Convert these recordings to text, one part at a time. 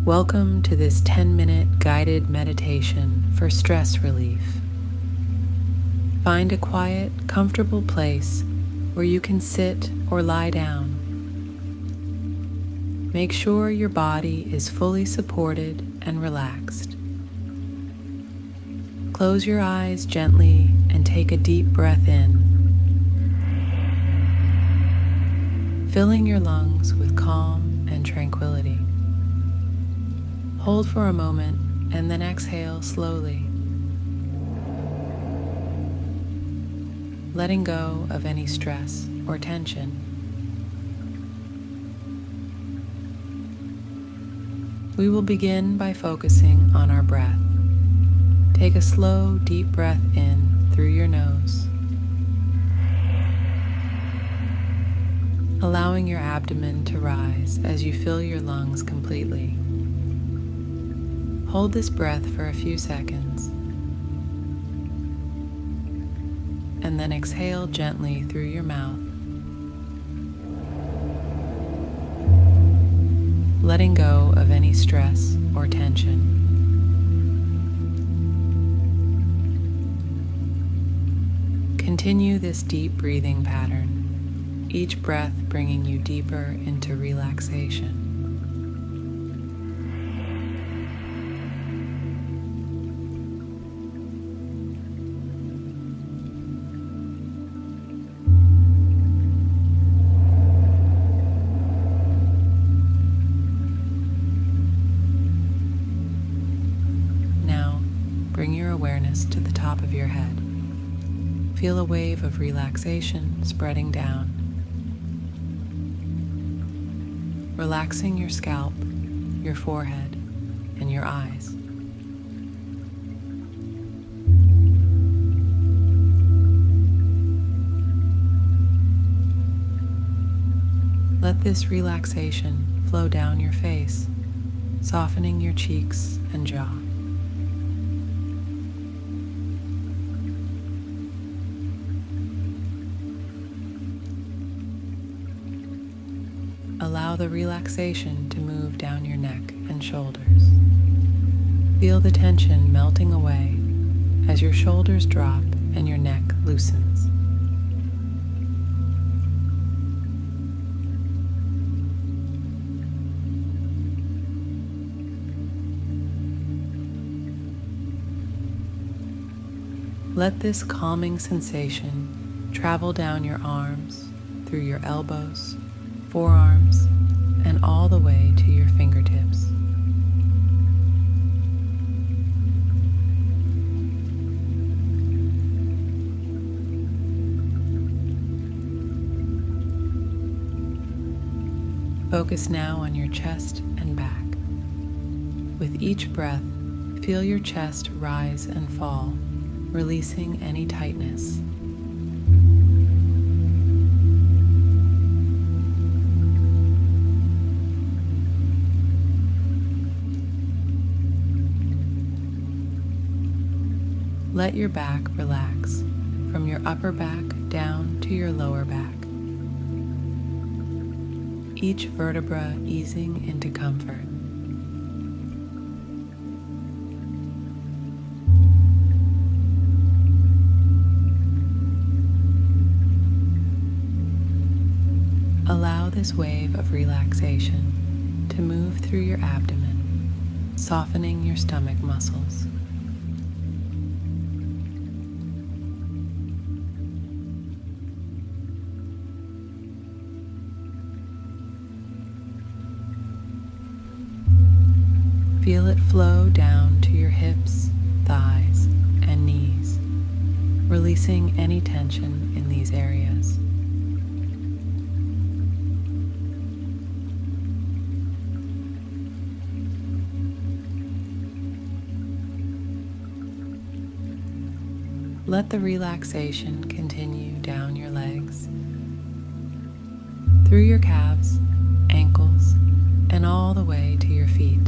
Welcome to this 10-minute guided meditation for stress relief. Find a quiet, comfortable place where you can sit or lie down. Make sure your body is fully supported and relaxed. Close your eyes gently and take a deep breath in, filling your lungs with calm and tranquility. Hold for a moment and then exhale slowly, letting go of any stress or tension. We will begin by focusing on our breath. Take a slow, deep breath in through your nose, allowing your abdomen to rise as you fill your lungs completely. Hold this breath for a few seconds, and then exhale gently through your mouth, letting go of any stress or tension. Continue this deep breathing pattern, each breath bringing you deeper into relaxation. Bring your awareness to the top of your head. Feel a wave of relaxation spreading down, relaxing your scalp, your forehead, and your eyes. Let this relaxation flow down your face, softening your cheeks and jaw. Allow the relaxation to move down your neck and shoulders. Feel the tension melting away as your shoulders drop and your neck loosens. Let this calming sensation travel down your arms, through your elbows, forearms, and all the way to your fingertips. Focus now on your chest and back. With each breath, feel your chest rise and fall, releasing any tightness. Let your back relax from your upper back down to your lower back, each vertebra easing into comfort. Allow this wave of relaxation to move through your abdomen, softening your stomach muscles. Feel it flow down to your hips, thighs, and knees, releasing any tension in these areas. Let the relaxation continue down your legs, through your calves, ankles, and all the way to your feet.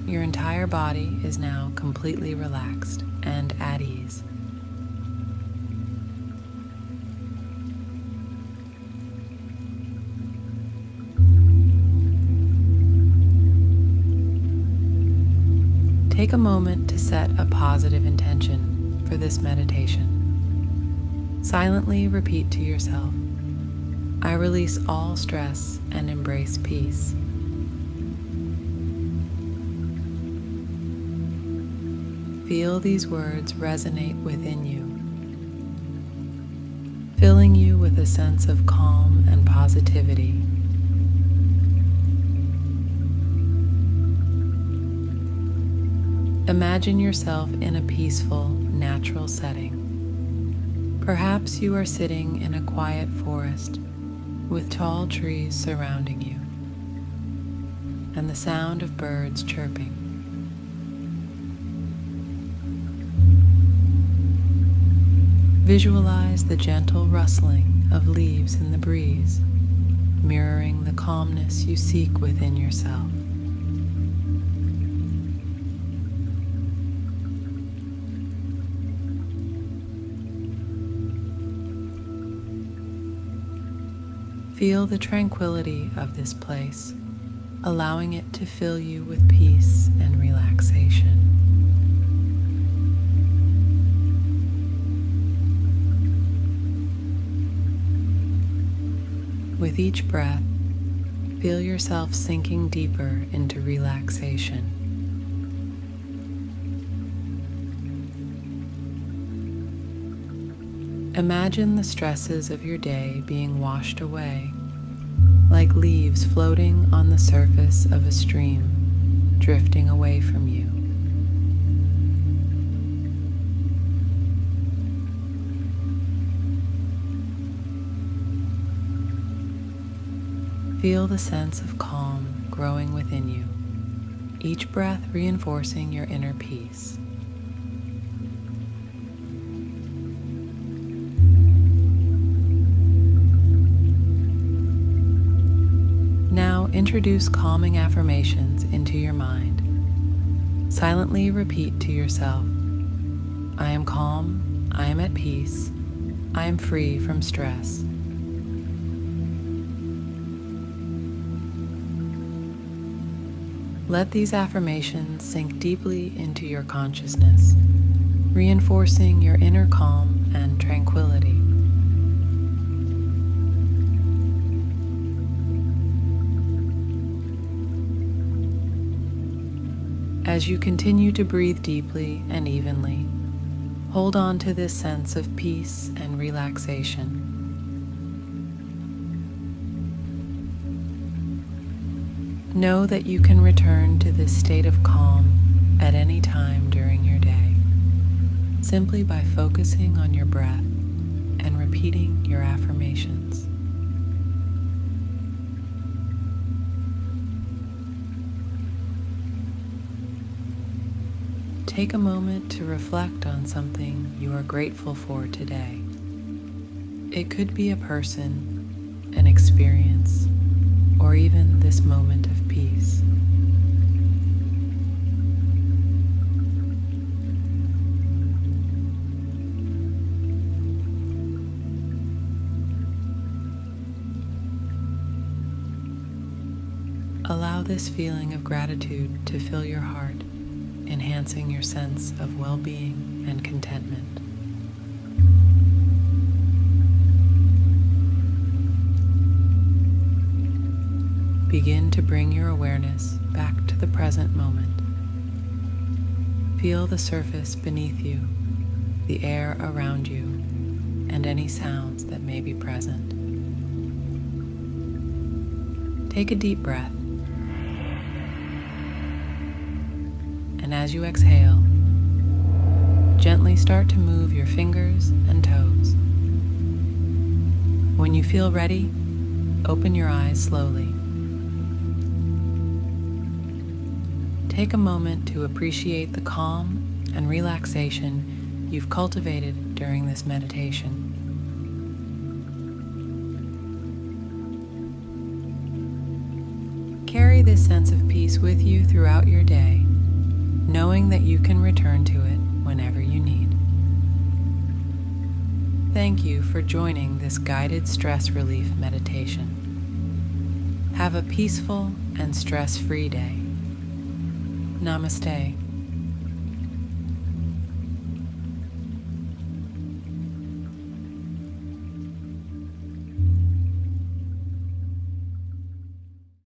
Your entire body is now completely relaxed and at ease, Take a moment to set a positive intention for this meditation. Silently repeat to yourself, I release all stress and embrace peace. Feel these words resonate within you, filling you with a sense of calm and positivity. Imagine yourself in a peaceful, natural setting. Perhaps you are sitting in a quiet forest with tall trees surrounding you and the sound of birds chirping. Visualize the gentle rustling of leaves in the breeze, mirroring the calmness you seek within yourself. Feel the tranquility of this place, allowing it to fill you with peace and relaxation. With each breath, feel yourself sinking deeper into relaxation. Imagine the stresses of your day being washed away, like leaves floating on the surface of a stream, drifting away from you. Feel the sense of calm growing within you, each breath reinforcing your inner peace. Now introduce calming affirmations into your mind. Silently repeat to yourself, I am calm, I am at peace, I am free from stress. Let these affirmations sink deeply into your consciousness, reinforcing your inner calm and tranquility. As you continue to breathe deeply and evenly, hold on to this sense of peace and relaxation. Know that you can return to this state of calm at any time during your day, simply by focusing on your breath and repeating your affirmations. Take a moment to reflect on something you are grateful for today. It could be a person, an experience, or even this moment of peace. Allow this feeling of gratitude to fill your heart, enhancing your sense of well-being and contentment. Begin to bring your awareness back to the present moment. Feel the surface beneath you, the air around you, and any sounds that may be present. Take a deep breath, and as you exhale, gently start to move your fingers and toes. When you feel ready, open your eyes slowly. Take a moment to appreciate the calm and relaxation you've cultivated during this meditation. Carry this sense of peace with you throughout your day, knowing that you can return to it whenever you need. Thank you for joining this guided stress relief meditation. Have a peaceful and stress-free day. Namaste.